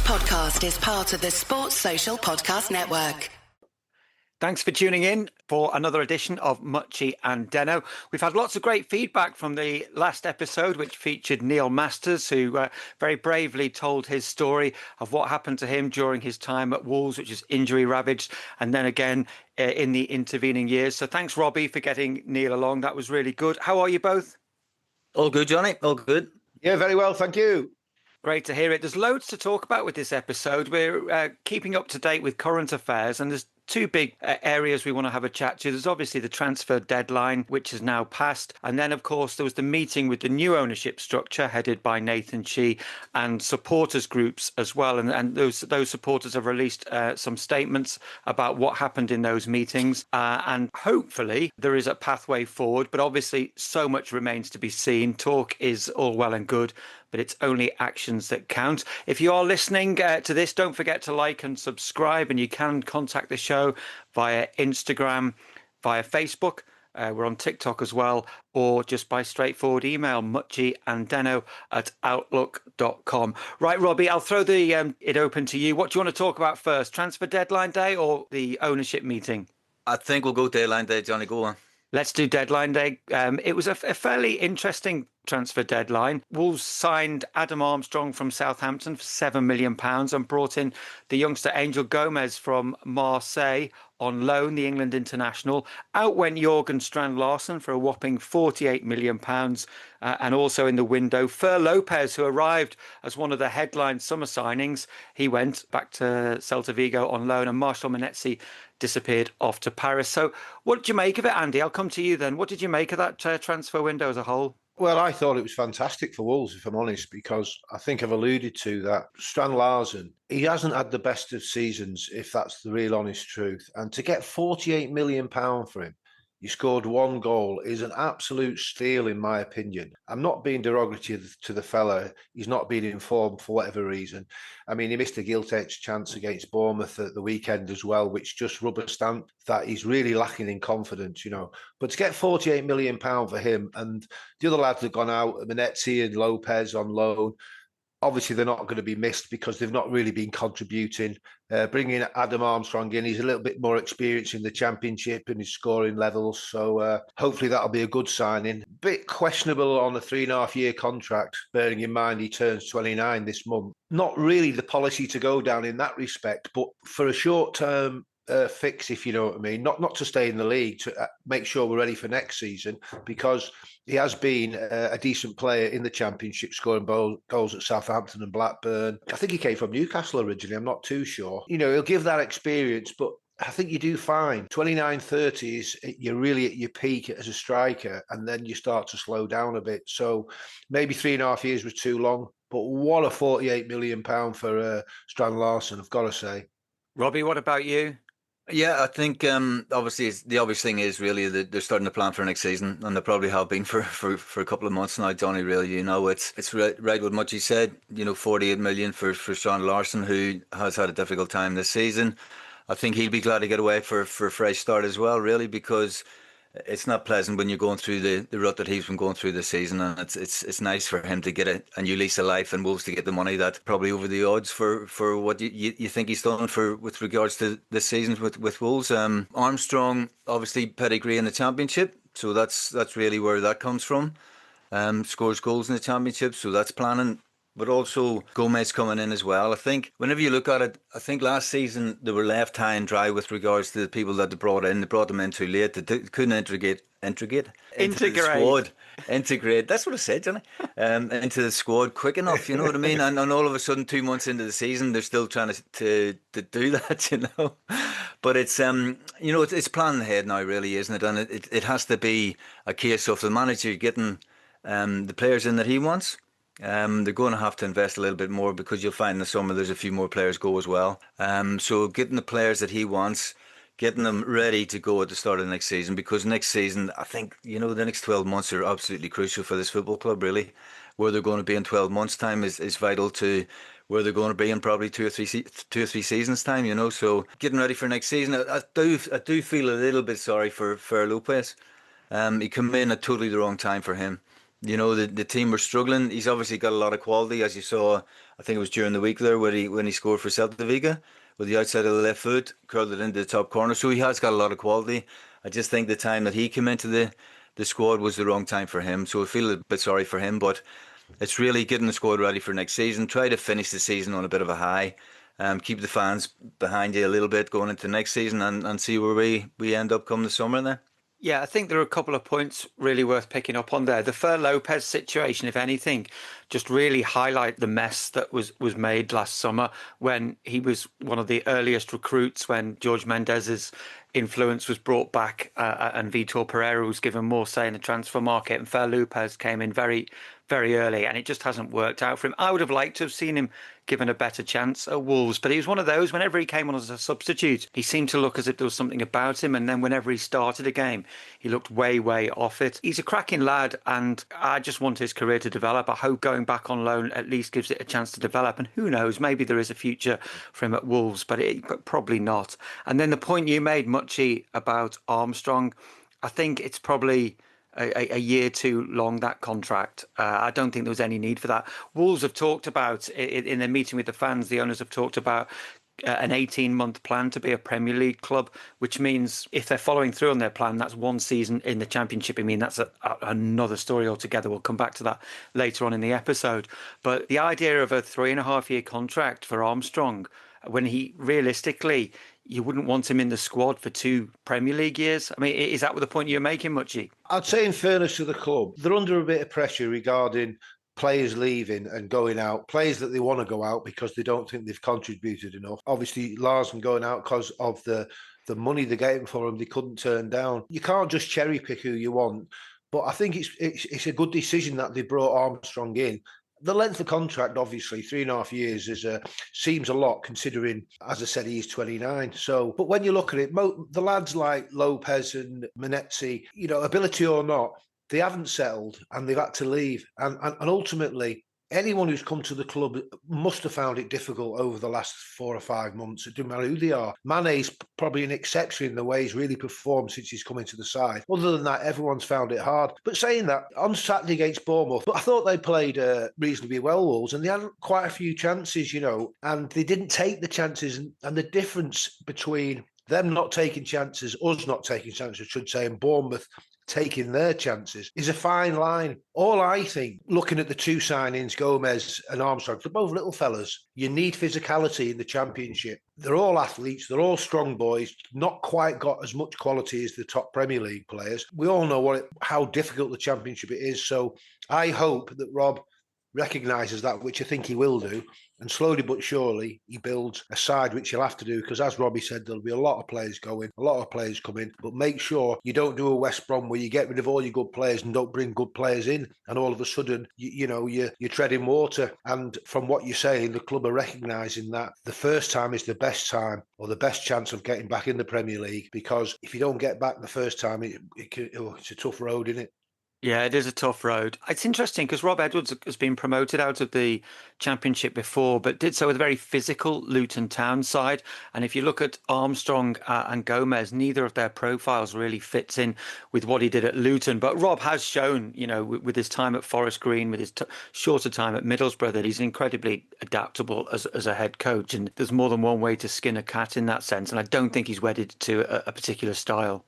podcast is part of the Sports Social Podcast Network. Thanks for tuning in for another edition of Mutchy and Denno. We've had lots of great feedback from the last episode, which featured Neil Masters, who very bravely told his story of what happened to him during his time at Wolves, which is injury ravaged, and then again in the intervening years. So thanks, Robbie, for getting Neil along. That was really good. How are you both? All good, Johnny. All good. Yeah, very well. Thank you. Great to hear it. There's loads to talk about with this episode. We're keeping up to date with current affairs, and there's two big areas we want to have a chat to. There's obviously the transfer deadline, which has now passed. And then, of course, there was the meeting with the new ownership structure headed by Nathan Shee and supporters groups as well. And those supporters have released some statements about what happened in those meetings. And hopefully there is a pathway forward. But obviously, so much remains to be seen. Talk is all well and good, but it's only actions that count. If you are listening to this, don't forget to like and subscribe, and you can contact the show via Instagram, via Facebook. We're on TikTok as well, or just by straightforward email, mutchyanddenno@outlook.com. Right, Robbie, I'll throw it open to you. What do you want to talk about first, transfer deadline day or the ownership meeting? I think we'll go deadline day, Johnny. Go on. Let's do deadline day. It was a fairly interesting transfer deadline. Wolves signed Adam Armstrong from Southampton for £7 million and brought in the youngster Angel Gomez from Marseille on loan, the England international. Out went Jørgen Strand Larsen for a whopping £48 million. And also in the window, Fer Lopez, who arrived as one of the headline summer signings, he went back to Celta Vigo on loan, and Marshall Monetzi disappeared off to Paris. So what did you make of it, Andy? I'll come to you then. What did you make of that transfer window as a whole? Well, I thought it was fantastic for Wolves, if I'm honest, because I think I've alluded to that. Strand Larsen, he hasn't had the best of seasons, if that's the real honest truth. And to get £48 million for him, he scored one goal, is an absolute steal, in my opinion. I'm not being derogatory to the fella. He's not been informed for whatever reason. I mean, he missed a gilt-edged chance against Bournemouth at the weekend as well, which just rubber stamped that he's really lacking in confidence, you know. But to get £48 million for him, and the other lads have gone out, Monetzi and Lopez on loan, obviously, they're not going to be missed because they've not really been contributing. Bringing Adam Armstrong in, he's a little bit more experienced in the Championship and his scoring levels. So hopefully that'll be a good signing. Bit questionable on a 3.5-year contract, bearing in mind he turns 29 this month. Not really the policy to go down in that respect, but for a short-term fix, if you know what I mean, not to stay in the league, to make sure we're ready for next season, because he has been a decent player in the Championship, scoring goals at Southampton and Blackburn. I think he came from Newcastle originally, I'm not too sure. You know, he'll give that experience, but I think you do fine. 29, 30 is you're really at your peak as a striker, and then you start to slow down a bit. So maybe 3.5 years was too long, but what a £48 million for Strand Larsen, I've got to say. Robbie, what about you? Yeah, I think obviously the obvious thing is really that they're starting to plan for next season, and they probably have been for a couple of months now, Johnny. Really, you know, it's right what Mutchy said. You know, 48 million for Strand Larsen, who has had a difficult time this season. I think he'll be glad to get away for a fresh start as well, really, because it's not pleasant when you're going through the rut that he's been going through this season, and it's nice for him to get a new lease of life, and Wolves to get the money that's probably over the odds for what you think he's done with regards to this season with Wolves. Armstrong, obviously pedigree in the Championship, so that's really where that comes from. Scores goals in the Championship, so that's planning. But also Gomez coming in as well. I think whenever you look at it, I think last season they were left high and dry with regards to the people that they brought in. They brought them in too late. They couldn't integrate into the squad. Integrate. That's what I said, Johnny. Into the squad quick enough. You know what I mean? And all of a sudden, 2 months into the season, they're still trying to do that. You know. But it's you know, it's planning ahead now, really, isn't it? And it has to be a case of the manager getting the players in that he wants. They're going to have to invest a little bit more, because you'll find in the summer there's a few more players go as well. So getting the players that he wants, getting them ready to go at the start of the next season, because next season, I think, you know, the next 12 months are absolutely crucial for this football club, really. Where they're going to be in 12 months' time is vital to where they're going to be in probably two or three seasons' time, you know. So getting ready for next season, I do feel a little bit sorry for Lopez. He came in at totally the wrong time for him. You know, the team were struggling. He's obviously got a lot of quality, as you saw. I think it was during the week there when he scored for Celta Vigo with the outside of the left foot, curled it into the top corner. So he has got a lot of quality. I just think the time that he came into the squad was the wrong time for him. So I feel a bit sorry for him, but it's really getting the squad ready for next season. Try to finish the season on a bit of a high. Keep the fans behind you a little bit going into next season and see where we end up come the summer then. Yeah, I think there are a couple of points really worth picking up on there. The Fer Lopez situation, if anything, just really highlight the mess that was made last summer when he was one of the earliest recruits when George Mendes's influence was brought back and Vitor Pereira was given more say in the transfer market, and Fer Lopez came in very, very early, and it just hasn't worked out for him. I would have liked to have seen him given a better chance at Wolves, but he was one of those, whenever he came on as a substitute, he seemed to look as if there was something about him, and then whenever he started a game, he looked way, way off it. He's a cracking lad, and I just want his career to develop. I hope going back on loan at least gives it a chance to develop, and who knows, maybe there is a future for him at Wolves, but probably not. And then the point you made, Mutchy, about Armstrong, I think it's probably a year too long, that contract. I don't think there was any need for that. Wolves have talked about, in their meeting with the fans, the owners have talked about an 18-month plan to be a Premier League club, which means if they're following through on their plan, that's one season in the Championship. I mean, that's another story altogether. We'll come back to that later on in the episode. But the idea of a 3.5-year contract for Armstrong, when he realistically, you wouldn't want him in the squad for 2 Premier League years. I mean, is that the point you're making, Mutchy? I'd say, in fairness to the club, they're under a bit of pressure regarding players leaving and going out, players that they want to go out because they don't think they've contributed enough. Obviously, Larsen going out because of the money they're getting for him, they couldn't turn down. You can't just cherry pick who you want. But I think it's a good decision that they brought Armstrong in. The length of contract, obviously, 3.5 years seems a lot considering, as I said, he's 29. So, but when you look at it, the lads like Lopez and Menezzi, ability or not, they haven't settled and they've had to leave. And ultimately, anyone who's come to the club must have found it difficult over the last 4 or 5 months. It doesn't matter who they are. Mane's probably an exception in the way he's really performed since he's come into the side. Other than that, everyone's found it hard. But saying that, on Saturday against Bournemouth, I thought they played reasonably well, Wolves, and they had quite a few chances, and they didn't take the chances. And the difference between them not taking chances, us not taking chances, I should say, and Bournemouth taking their chances is a fine line. All I think, looking at the 2 signings, Gomez and Armstrong, they're both little fellas. You need physicality in the Championship. They're all athletes. They're all strong boys, not quite got as much quality as the top Premier League players. We all know how difficult the Championship it is. So I hope that Rob recognises that, which I think he will do, and slowly but surely he builds a side, which he'll have to do, because as Robbie said, there'll be a lot of players going, a lot of players coming, but make sure you don't do a West Brom where you get rid of all your good players and don't bring good players in, and all of a sudden you're treading water. And from what you're saying, the club are recognising that the first time is the best time, or the best chance of getting back in the Premier League, because if you don't get back the first time, it's a tough road, isn't it? Yeah, it is a tough road. It's interesting because Rob Edwards has been promoted out of the Championship before, but did so with a very physical Luton Town side. And if you look at Armstrong and Gomez, neither of their profiles really fits in with what he did at Luton. But Rob has shown, with his time at Forest Green, with his shorter time at Middlesbrough, that he's incredibly adaptable as a head coach. And there's more than one way to skin a cat in that sense. And I don't think he's wedded to a particular style.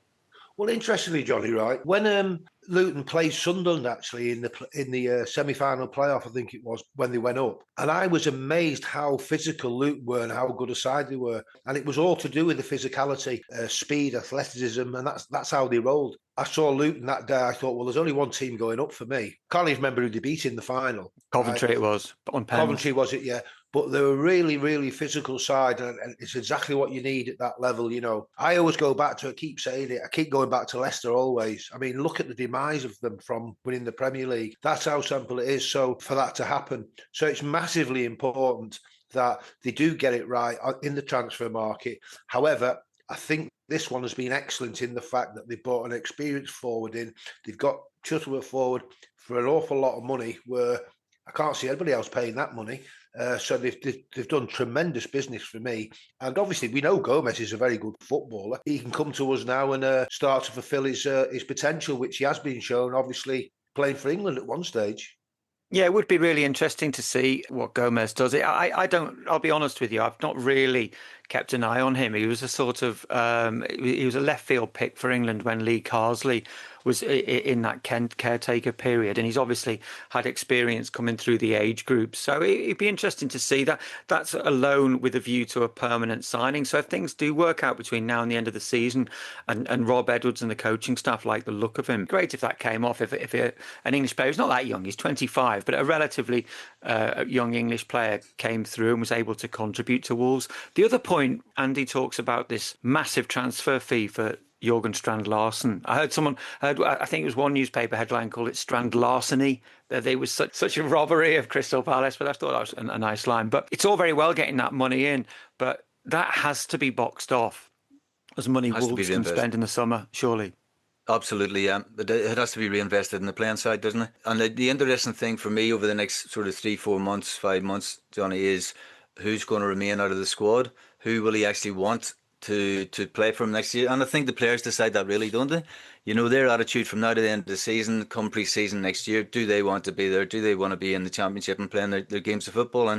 Well, interestingly, Johnny, right, when Luton played Sunderland actually in the semi-final playoff, I think it was, when they went up, and I was amazed how physical Luton were and how good a side they were, and it was all to do with the physicality, speed, athleticism, and that's how they rolled. I saw Luton that day. I thought, well, there's only one team going up for me. Can't even remember who they beat in the final. Coventry, right? It was on pens. Coventry, was it? Yeah. But they're a really, really physical side, and it's exactly what you need at that level. I always go back to, I keep saying it, I keep going back to Leicester always. I mean, look at the demise of them from winning the Premier League. That's how simple it is. So for that to happen, so it's massively important that they do get it right in the transfer market. However, I think this one has been excellent in the fact that they've brought an experienced forward in. They've got Shuttleworth forward for an awful lot of money, where I can't see anybody else paying that money. So they've done tremendous business for me. And obviously, we know Gomez is a very good footballer. He can come to us now and start to fulfil his potential, which he has been shown, obviously, playing for England at one stage. Yeah, it would be really interesting to see what Gomez does. I don't, I'll be honest with you, I've not really kept an eye on him. He was a sort of, he was a left field pick for England when Lee Carsley was in that caretaker period. And he's obviously had experience coming through the age groups. So it'd be interesting to see that. That's a loan with a view to a permanent signing. So if things do work out between now and the end of the season, and Rob Edwards and the coaching staff like the look of him, great if that came off. If an English player, he's not that young, he's 25, but a relatively young English player came through and was able to contribute to Wolves. The other point, Andy talks about this massive transfer fee for Jørgen Strand Larsen. I think it was one newspaper headline called it Strand Larceny, that they was such a robbery of Crystal Palace, but I thought that was a nice line. But it's all very well getting that money in, but that has to be boxed off as money Wolves can spend in the summer, surely. Absolutely, yeah. It has to be reinvested in the playing side, doesn't it? And the interesting thing for me over the next sort of 3, 4 months, 5 months, Johnny, is who's going to remain out of the squad? Who will he actually want to play for him next year? And I think the players decide that, really, don't they? You know, their attitude from now to the end of the season, come pre-season next year, do they want to be there? Do they want to be in the Championship and playing their games of football?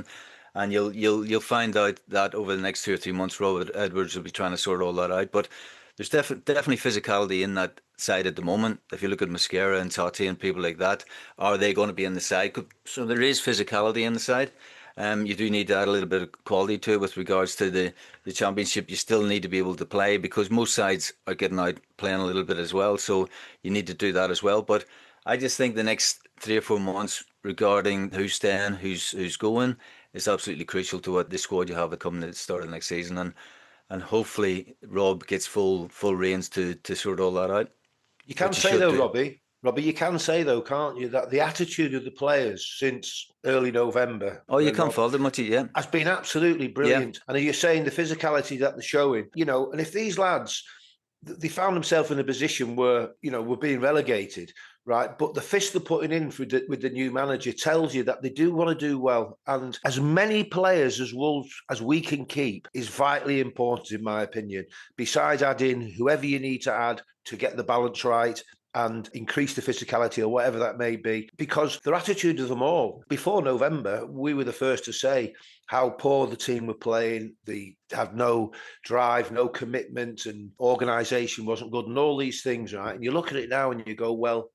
And you'll find out that over the next 2 or 3 months, Robert Edwards will be trying to sort all that out. But there's definitely physicality in that side at the moment. If you look at Mascara and Totti and people like that, are they going to be in the side? So there is physicality in the side. You do need to add a little bit of quality to it with regards to the Championship. You still need to be able to play because most sides are getting out playing a little bit as well. So you need to do that as well. But I just think the next 3 or 4 months regarding who's staying, who's going, is absolutely crucial to what the squad you have coming at the start of the next season. And hopefully Rob gets full reins to sort all that out. You can say though, Robbie, you can say though, can't you, that the attitude of the players since early November. Oh, you can't fault them much, yeah. Has been absolutely brilliant. Yeah. And you're saying the physicality that they're showing, you know, and if these lads, they found themselves in a position where, you know, we're being relegated, right? But the fist they're putting in with the new manager tells you that they do want to do well. And as many players as Wolves as we can keep is vitally important, in my opinion, besides adding whoever you need to add to get the balance right and increase the physicality or whatever that may be, because their attitude of them all. Before November, we were the first to say how poor the team were playing. They had no drive, no commitment, and organisation wasn't good, and all these things, right? And you look at it now and you go, well,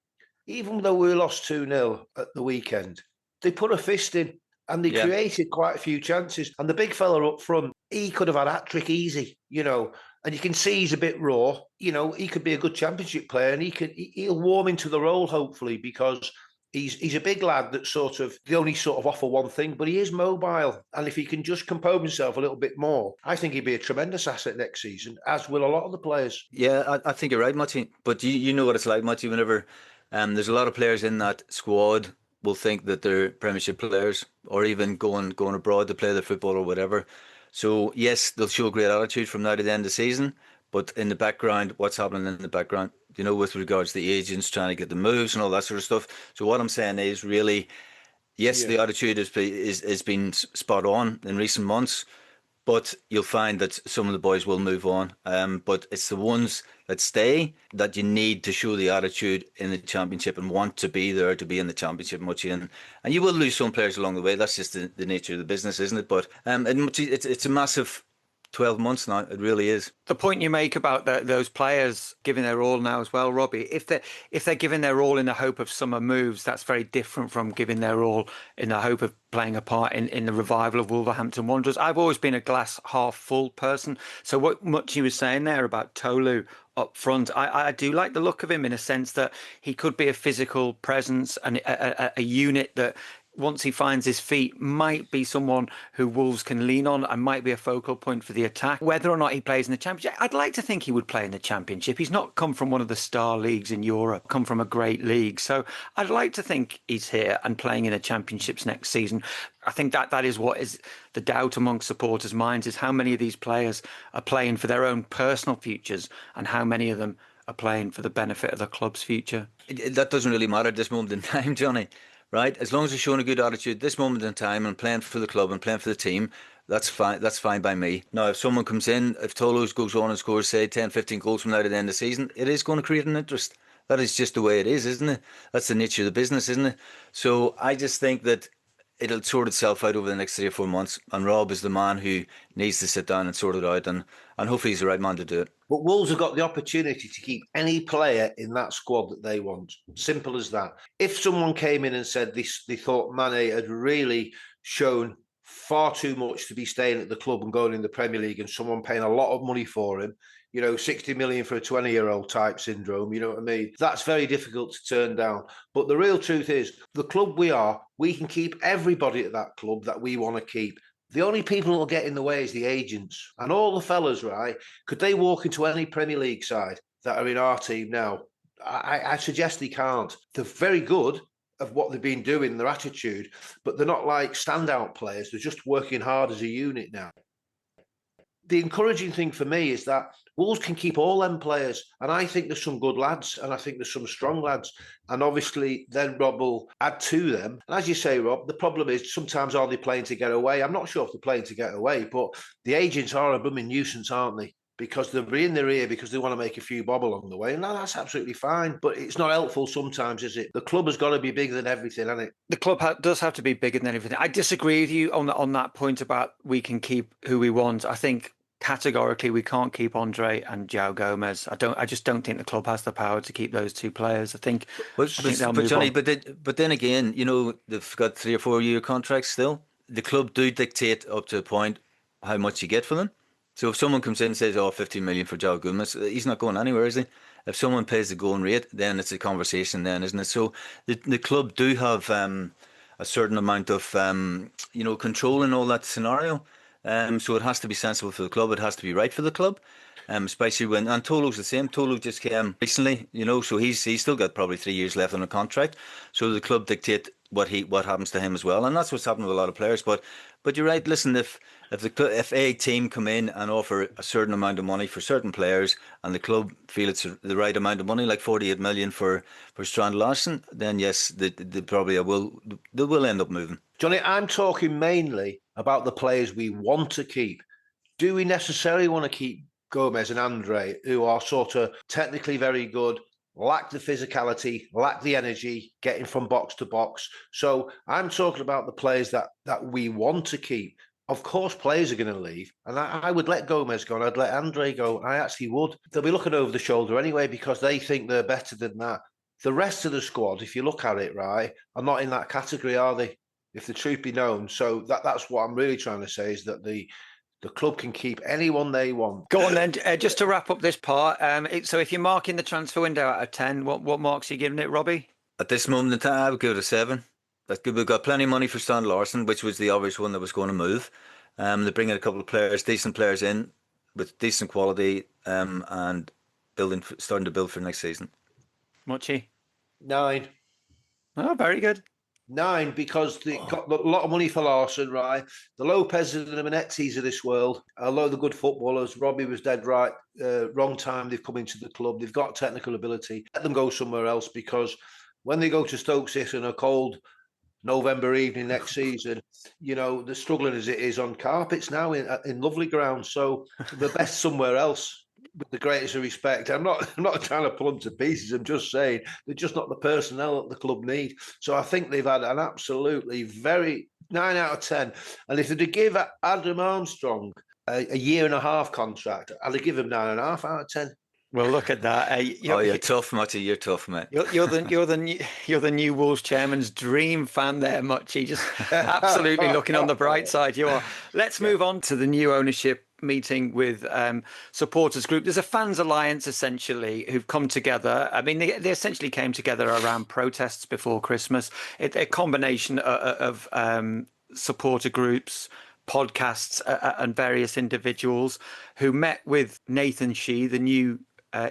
even though we lost 2-0 at the weekend, they put a fist in and they created quite a few chances. And the big fella up front, he could have had a hat-trick easy, you know. And you can see he's a bit raw. You know, he could be a good Championship player, and he'll warm into the role, hopefully, because he's a big lad that they only offer one thing, but he is mobile. And if he can just compose himself a little bit more, I think he'd be a tremendous asset next season, as will a lot of the players. Yeah, I think you're right, Mutchy. But you know what it's like, Mutchy, whenever there's a lot of players in that squad will think that they're Premiership players or even going abroad to play their football or whatever. So, yes, they'll show great attitude from now to the end of the season, but in the background, what's happening in the background, you know, with regards to the agents trying to get the moves and all that sort of stuff. So what I'm saying is really, yes, the attitude has been spot on in recent months, but you'll find that some of the boys will move on. But it's the ones that stay that you need to show the attitude in the Championship and want to be there to be in the Championship, Mutchy. And you will lose some players along the way. That's just the nature of the business, isn't it? But it's a massive 12 months now. It really is. The point you make about those players giving their all now as well, Robbie, if they're giving their all in the hope of summer moves, that's very different from giving their all in the hope of playing a part in the revival of Wolverhampton Wanderers. I've always been a glass half full person. So what Mutchy was saying there about Tolu up front, I do like the look of him in a sense that he could be a physical presence and a unit that, once he finds his feet, might be someone who Wolves can lean on and might be a focal point for the attack. Whether or not he plays in the Championship, I'd like to think he would play in the Championship. He's not come from one of the star leagues in Europe, come from a great league. So I'd like to think he's here and playing in the Championships next season. I think that is what is the doubt amongst supporters' minds, is how many of these players are playing for their own personal futures and how many of them are playing for the benefit of the club's future. That doesn't really matter at this moment in time, Johnny. Right, as long as you're showing a good attitude this moment in time and playing for the club and playing for the team, that's fine. That's fine by me. Now, if someone comes in, if Tolo goes on and scores, say, 10, 15 goals from now to the end of the season, it is going to create an interest. That is just the way it is, isn't it? That's the nature of the business, isn't it? So I just think that it'll sort itself out over the next 3 or 4 months. And Rob is the man who needs to sit down and sort it out. And hopefully he's the right man to do it. But Wolves have got the opportunity to keep any player in that squad that they want. Simple as that. If someone came in and said they thought Mane had really shown far too much to be staying at the club and going in the Premier League, and someone paying a lot of money for him, 60 million for a 20-year-old type syndrome, you know what I mean? That's very difficult to turn down. But the real truth is, the club we can keep everybody at that club that we want to keep. The only people that will get in the way is the agents. And all the fellas, right, could they walk into any Premier League side that are in our team now? I suggest they can't. They're very good of what they've been doing, their attitude, but they're not like standout players. They're just working hard as a unit now. The encouraging thing for me is that Wolves can keep all them players, and I think there's some good lads, and I think there's some strong lads, and obviously then Rob will add to them. And as you say, Rob, the problem is sometimes are they playing to get away? I'm not sure if they're playing to get away, but the agents are a blooming nuisance, aren't they? Because they're in their ear because they want to make a few bob along the way. And that's absolutely fine. But it's not helpful sometimes, is it? The club has got to be bigger than everything, hasn't it? The club does have to be bigger than everything. I disagree with you on that point about we can keep who we want. I think categorically we can't keep Andre and João Gomez. I just don't think the club has the power to keep those two players. I think they'll move Johnny, on. but then again, they've got 3 or 4 year contracts still. The club do dictate up to a point how much you get for them. So if someone comes in and says, 15 million for João Gomez, he's not going anywhere, is he? If someone pays the going rate, then it's a conversation then, isn't it? So the club do have a certain amount of, control in all that scenario. So it has to be sensible for the club. It has to be right for the club. Especially when, and Tolo's the same. Tolo just came recently, so he's still got probably 3 years left on a contract. So the club dictate what happens to him as well, and that's what's happened with a lot of players. But you're right. Listen, if a team come in and offer a certain amount of money for certain players, and the club feel it's the right amount of money, like 48 million for Strand Larsen, then yes, they probably will end up moving. Johnny, I'm talking mainly about the players we want to keep. Do we necessarily want to keep Gomez and Andre, who are sort of technically very good, lack the physicality, lack the energy, getting from box to box? So I'm talking about the players that we want to keep. Of course, players are going to leave, and I would let Gomez go, and I'd let Andre go. I actually would. They'll be looking over the shoulder anyway because they think they're better than that. The rest of the squad, if you look at it, right, are not in that category, are they? If the truth be known. So that's what I'm really trying to say, is that the club can keep anyone they want. Go on then, just to wrap up this part. So if you're marking the transfer window out of 10, what marks are you giving it, Robbie? At this moment in time, I would give it a 7. That's good. We've got plenty of money for Strand Larsen, which was the obvious one that was going to move. They're bringing a couple of players, decent players in with decent quality, and starting to build for next season. Mutchy? 9. Oh, very good. 9, because they got a lot of money for Larsen, right? The Lopez and the Menezes of this world, although they're good footballers, Robbie was dead right. Wrong time they've come into the club. They've got technical ability. Let them go somewhere else, because when they go to Stoke City on a cold November evening next season, they're struggling as it is on carpets now in lovely ground. So they're best somewhere else. With the greatest of respect, I'm not trying to pull them to pieces. I'm just saying they're just not the personnel that the club need. So I think they've had an absolutely very 9 out of 10. And if they'd give Adam Armstrong a 1.5-year contract, I'd give him 9.5 out of 10. Well, look at that. You're tough, Mutchy. You're tough, mate. You're the new Wolves chairman's dream fan there, Mutchy. Just absolutely looking on the bright side. You are. Let's move on to the new ownership meeting with supporters group. There's a fans alliance essentially who've come together. I mean, they essentially came together around protests before Christmas. A combination of supporter groups, podcasts, and various individuals who met with Nathan Shee, the new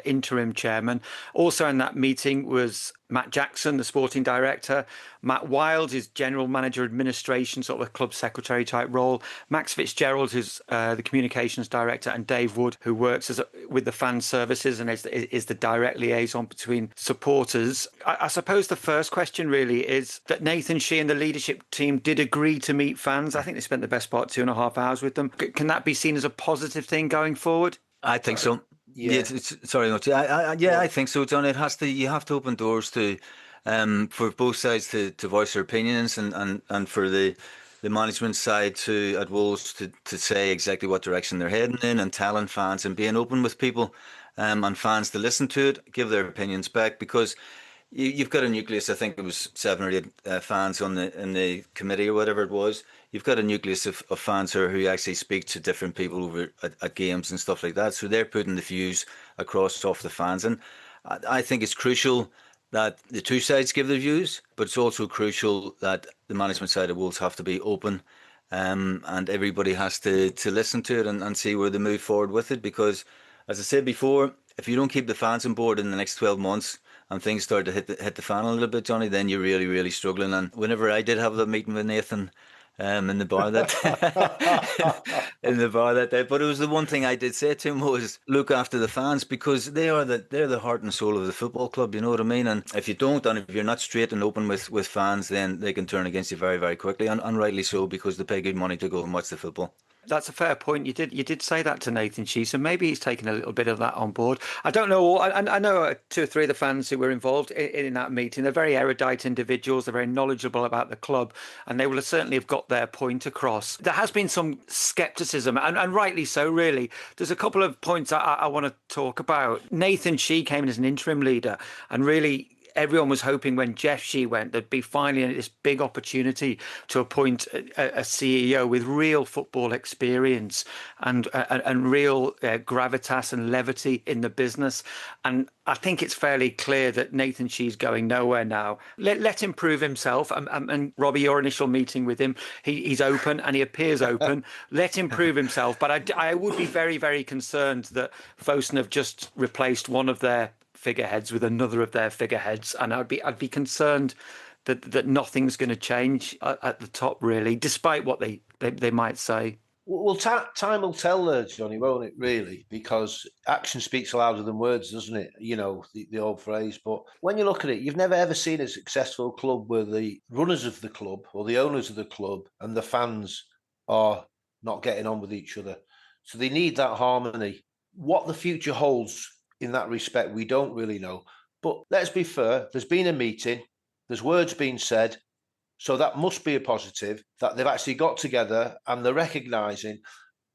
interim chairman. Also in that meeting was Matt Jackson, the sporting director, Matt Wild, who's general manager administration, sort of a club secretary type role, Max Fitzgerald, who's the communications director, and Dave Wood, who works with the fan services and is the direct liaison between supporters. I suppose the first question really is that Nathan Shee and the leadership team did agree to meet fans. I think they spent the best part 2.5 hours with them. Can that be seen as a positive thing going forward? I think so. Yeah, sorry, Mutchy. I think so, John. You have to open doors to, for both sides to voice their opinions, and for the management side at Wolves to say exactly what direction they're heading in, and telling fans and being open with people, and fans to listen to it, give their opinions back, because you've got a nucleus. I think it was 7 or 8 fans on in the committee or whatever it was. You've got a nucleus of fans who actually speak to different people over at games and stuff like that. So they're putting the views across off the fans, and I think it's crucial that the two sides give their views, but it's also crucial that the management side of Wolves have to be open, and everybody has to listen to it and see where they move forward with it. Because, as I said before, if you don't keep the fans on board in the next 12 months and things start to hit the fan a little bit, Johnny, then you're really, really struggling. And whenever I did have that meeting with Nathan, in the bar that in the bar that day, but it was the one thing I did say to him was look after the fans, because they're the heart and soul of the football club. You know what I mean? And if you don't, and if you're not straight and open with fans, then they can turn against you very, very quickly, and rightly so, because they pay good money to go and watch the football. That's a fair point. You did say that to Nathan Shee, so maybe he's taken a little bit of that on board. I don't know. I know 2 or 3 of the fans who were involved in that meeting. They're very erudite individuals. They're very knowledgeable about the club, and they will certainly have got their point across. There has been some scepticism, and rightly so, really. There's a couple of points I want to talk about. Nathan Shee came in as an interim leader, and really, everyone was hoping when Jeff Shee went, there'd be finally this big opportunity to appoint a CEO with real football experience and real gravitas and levity in the business. And I think it's fairly clear that Nathan Shee's going nowhere now. Let him prove himself. And Robbie, your initial meeting with him, he's open and he appears open. Let him prove himself. But I would be very, very concerned that Fosun have just replaced one of their figureheads with another of their figureheads, and I'd be concerned that nothing's going to change at the top, really, despite what they might say. Well, time will tell there, Johnny, won't it, really? Because action speaks louder than words, doesn't it? You know, the old phrase. But when you look at it, you've never ever seen a successful club where the runners of the club or the owners of the club and the fans are not getting on with each other. So they need that harmony. What the future holds in that respect, we don't really know. But let's be fair, there's been a meeting, there's words being said, so that must be a positive, that they've actually got together and they're recognising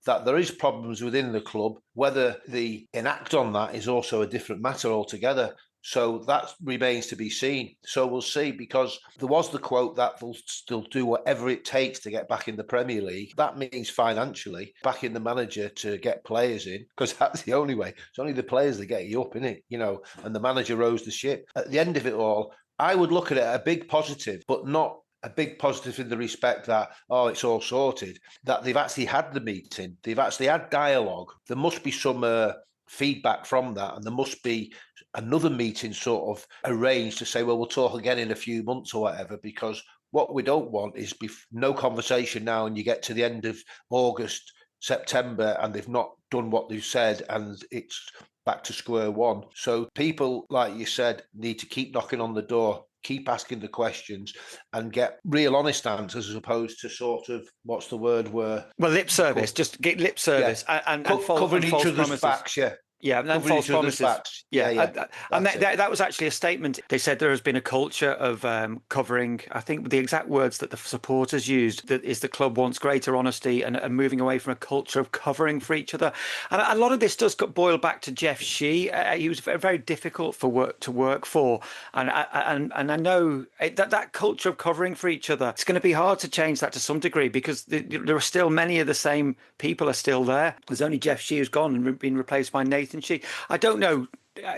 that there is problems within the club. Whether they enact on that is also a different matter altogether. So that remains to be seen. So we'll see, because there was the quote that they'll still do whatever it takes to get back in the Premier League. That means financially backing the manager to get players in, because that's the only way. It's only the players that get you up, innit? You know, and the manager rows the ship. At the end of it all, I would look at it a big positive, but not a big positive in the respect that, oh, it's all sorted, that they've actually had the meeting, they've actually had dialogue. There must be some feedback from that, and there must be another meeting sort of arranged to say, well, we'll talk again in a few months or whatever, because what we don't want is no conversation now and you get to the end of August, September, and they've not done what they've said, and it's back to square one. So people, like you said, need to keep knocking on the door, keep asking the questions, and get real honest answers, as opposed to sort of, what's the word, lip service. Just get lip service, and covering each other's promises. backs. Yeah, and false promises. Yeah. And that was actually a statement. They said there has been a culture of covering. I think the exact words that the supporters used that is the club wants greater honesty and moving away from a culture of covering for each other. And a lot of this does boil back to Jeff Shee. He was very difficult to work for, and I know that culture of covering for each other. It's going to be hard to change that to some degree, because there are still many of the same people are still there. There's only Jeff Shee who's gone and been replaced by Nathan Shee. I don't know,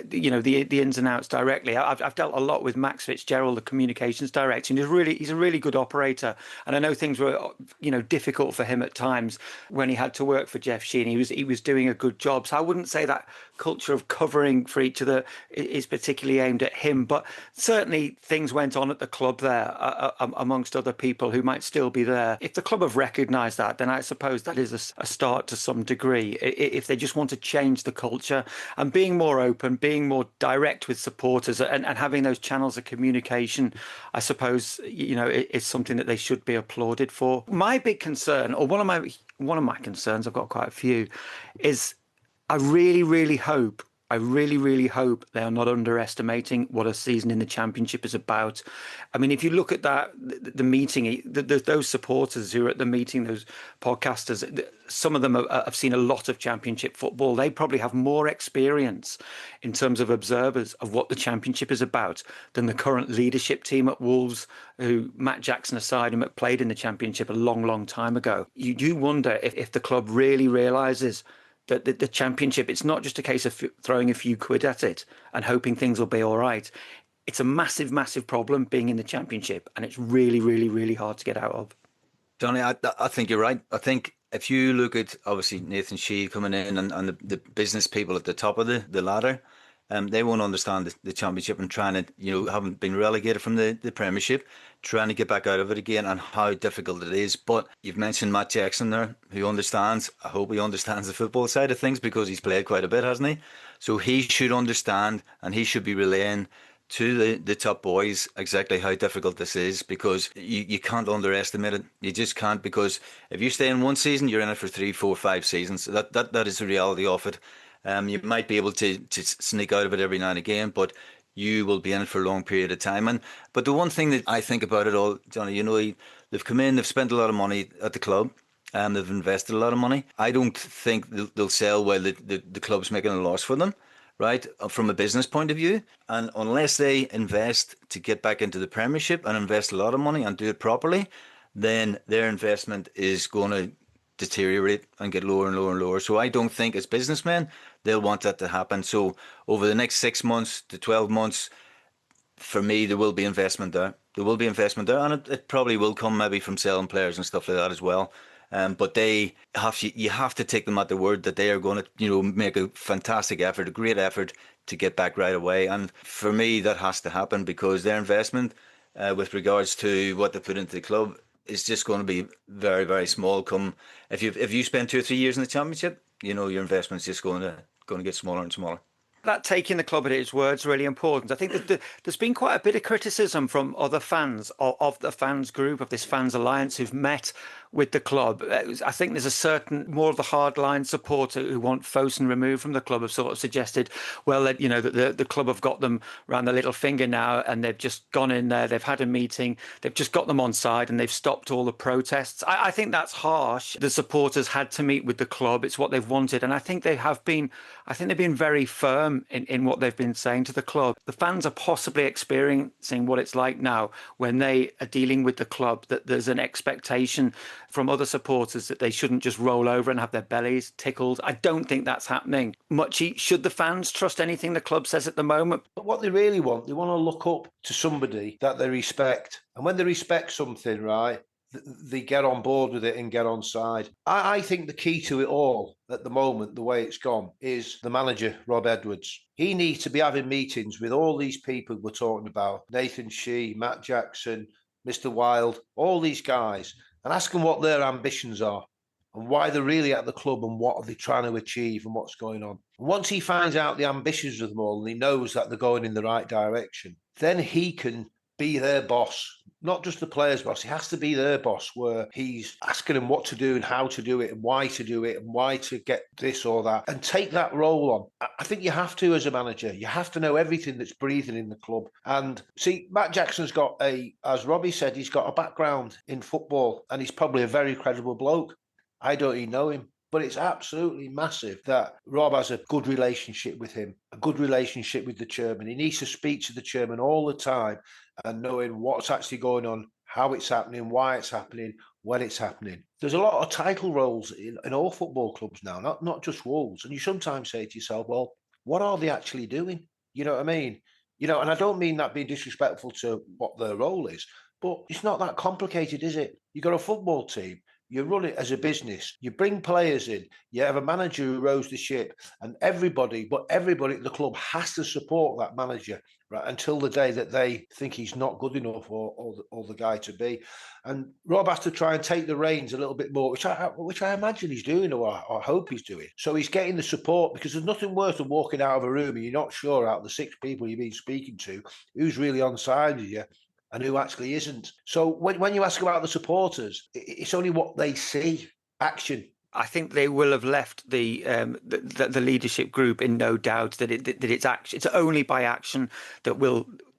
the ins and outs directly. I've dealt a lot with Max Fitzgerald, the communications director, and he's a really good operator. And I know things were, difficult for him at times when he had to work for Jeff Shee, and he was doing a good job. So I wouldn't say that culture of covering for each other is particularly aimed at him, but certainly things went on at the club there amongst other people who might still be there. If the club have recognised that, then I suppose that is a start to some degree. If they just want to change the culture and being more open, being more direct with supporters, and having those channels of communication, I suppose, it's something that they should be applauded for. My big concern, or one of my concerns, I've got quite a few, is I really, really hope. I really, really hope they are not underestimating what a season in the Championship is about. I mean, if you look at that, the meeting, those supporters who are at the meeting, those podcasters, some of them have seen a lot of Championship football. They probably have more experience in terms of observers of what the Championship is about than the current leadership team at Wolves, who, Matt Jackson aside, and played in the Championship a long, long time ago. You do wonder if the club really realises that the Championship, it's not just a case of throwing a few quid at it and hoping things will be all right. It's a massive, massive problem being in the Championship, and it's really, really, really hard to get out of. Johnny, I think you're right. I think if you look at obviously Nathan Sheehy coming in and the business people at the top of the ladder, they won't understand the Championship and trying to, haven't been relegated from the Premiership, trying to get back out of it again and how difficult it is. But you've mentioned Matt Jackson there, who understands. I hope he understands the football side of things because he's played quite a bit, hasn't he? So he should understand and he should be relaying to the top boys exactly how difficult this is, because you can't underestimate it. You just can't, because if you stay in one season, you're in it for 3, 4, 5 seasons. That is the reality of it. You might be able to sneak out of it every now and again, but you will be in it for a long period of time. But the one thing that I think about it all, Johnny, they've come in, they've spent a lot of money at the club, and they've invested a lot of money. I don't think they'll sell while the club's making a loss for them, right, from a business point of view. And unless they invest to get back into the Premiership and invest a lot of money and do it properly, then their investment is going to deteriorate and get lower and lower and lower. So I don't think as businessmen they'll want that to happen. So over the next 6 months to 12 months, for me, there will be investment there. There will be investment there, and it probably will come maybe from selling players and stuff like that as well. But you have to take them at their word that they are going to, make a fantastic effort, a great effort to get back right away. And for me, that has to happen because their investment, with regards to what they put into the club, is just going to be very, very small. Come if you spend 2 or 3 years in the Championship, your investment's just going to get smaller and smaller. That taking the club at its word is really important. I think that there's been quite a bit of criticism from other fans of the fans group, of this fans alliance, who've met with the club. I think there's a certain, more of the hardline supporter who want Fosun removed from the club have sort of suggested, well, that, the club have got them around the little finger now, and they've just gone in there, they've had a meeting, they've just got them on side, and they've stopped all the protests. I think that's harsh. The supporters had to meet with the club. It's what they've wanted, and I think they've been very firm in what they've been saying to the club. The fans are possibly experiencing what it's like now when they are dealing with the club, that there's an expectation from other supporters that they shouldn't just roll over and have their bellies tickled. I don't think that's happening. Mutchy, should the fans trust anything the club says at the moment? But what they really want, they want to look up to somebody that they respect. And when they respect something, right, they get on board with it and get on side. I think the key to it all at the moment, the way it's gone, is the manager, Rob Edwards. He needs to be having meetings with all these people we're talking about, Nathan Sheehy, Matt Jackson, Mr. Wild, all these guys, and ask them what their ambitions are and why they're really at the club and what are they trying to achieve and what's going on. Once he finds out the ambitions of them all and he knows that they're going in the right direction, then he can be their boss, not just the players' boss. He has to be their boss, where he's asking them what to do and how to do it and why to do it and why to get this or that, and take that role on. I think you have to, as a manager, you have to know everything that's breathing in the club. And see, Matt Jackson's got as Robbie said, he's got a background in football and he's probably a very credible bloke. I don't even know him. But it's absolutely massive that Rob has a good relationship with him, a good relationship with the chairman. He needs to speak to the chairman all the time and knowing what's actually going on, how it's happening, why it's happening, when it's happening. There's a lot of title roles in all football clubs now, not just Wolves. And you sometimes say to yourself, well, what are they actually doing? You know what I mean? And I don't mean that being disrespectful to what their role is, but it's not that complicated, is it? You've got a football team. You run it as a business. You bring players in. You have a manager who rows the ship, and everybody at the club has to support that manager, right, until the day that they think he's not good enough or the guy to be. And Rob has to try and take the reins a little bit more, which I imagine he's doing, or I hope he's doing. So he's getting the support, because there's nothing worse than walking out of a room and you're not sure out of the 6 people you've been speaking to who's really on side with you and who actually isn't. So when you ask about the supporters, it's only what they see, action. I think they will have left the leadership group in no doubt that it's only by action that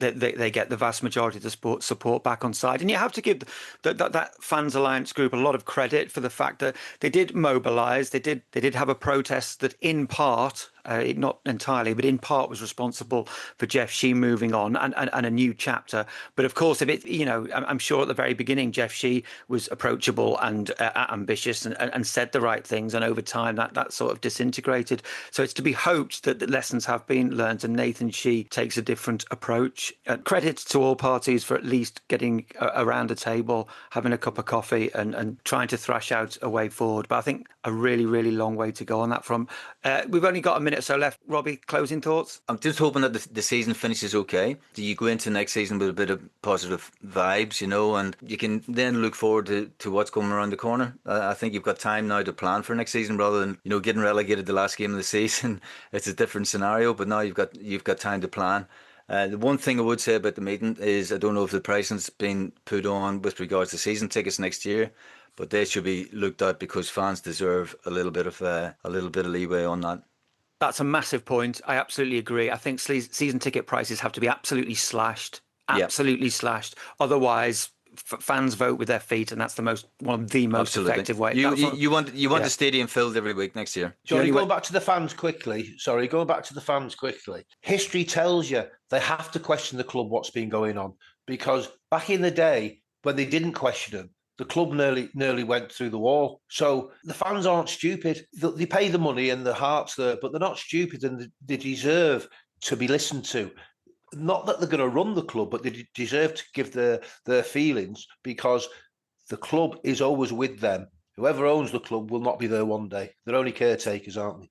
they get the vast majority of the support back on side. And you have to give that Fans Alliance group a lot of credit for the fact that they did mobilise. They did have a protest that in part, not entirely, but in part was responsible for Jeff Shee moving on and a new chapter. But of course, I'm sure at the very beginning, Jeff Shee was approachable and ambitious and said the right things. And over time, that sort of disintegrated. So it's to be hoped that the lessons have been learned and Nathan Shee takes a different approach. Credit to all parties for at least getting around a table, having a cup of coffee and trying to thrash out a way forward. But I think a really, really long way to go on that front. We've only got a minute or so left. Robbie, closing thoughts? I'm just hoping that the season finishes okay. Do you go into next season with a bit of positive vibes, and you can then look forward to what's coming around the corner? I think you've got time now to plan for next season rather than, getting relegated the last game of the season. It's a different scenario, but now you've got time to plan. The one thing I would say about the meeting is I don't know if the pricing's been put on with regards to season tickets next year, but they should be looked at because fans deserve a little bit of leeway on that. That's a massive point. I absolutely agree. I think season ticket prices have to be absolutely slashed. Absolutely slashed. Otherwise, fans vote with their feet, and that's one of the most effective ways. You want the stadium filled every week next year. Johnny, going back to the fans quickly. History tells you they have to question the club what's been going on, because back in the day when they didn't question them, the club nearly went through the wall. So the fans aren't stupid. They pay the money and their heart's there, but they're not stupid and they deserve to be listened to. Not that they're going to run the club, but they deserve to give their feelings, because the club is always with them. Whoever owns the club will not be there one day. They're only caretakers, aren't they?